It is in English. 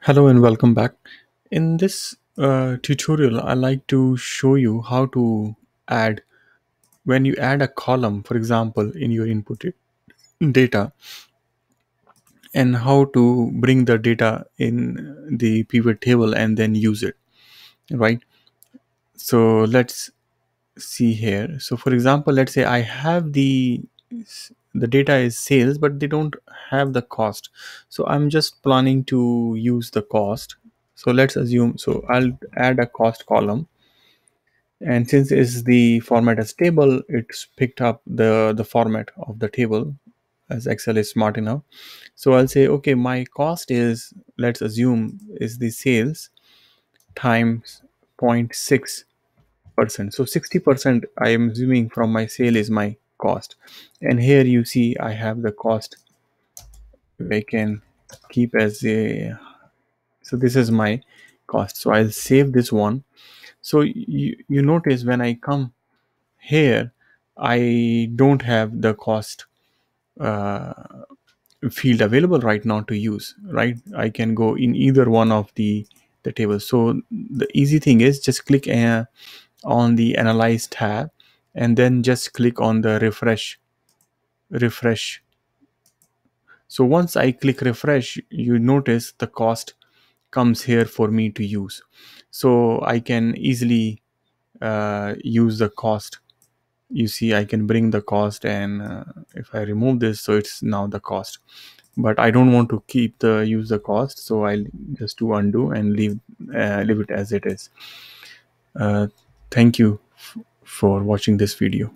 Hello and welcome back. In this tutorial, I like to show you how to add, when you add a column, for example, in your data, and how to bring the data in the pivot table and then use it, right? So let's see here. So for example, let's say I have the data is sales, but they don't have the cost. So I'm just planning to use the cost. So let's assume, so I'll add a cost column, and since is the format as table, it's picked up the format of the table, as Excel is smart enough. So I'll say, okay, my cost is, let's assume, is the sales times 0.6%. So 60% I am assuming from my sale is my cost. And here you see I have the cost. I can keep as a, so this is my cost. So I'll save this one. So you notice when I come here, I don't have the cost uh, field available right now to use, right? I can go in either one of the tables. So the easy thing is just click on the analyze tab, and then just click on the refresh. So once I click refresh, you notice the cost comes here for me to use. So I can easily use the cost. You see I can bring the cost, and if I remove this, so it's now the cost. But I don't want to keep the use the cost, so I'll just do undo and leave it as it is. uh, Thank you for watching this video.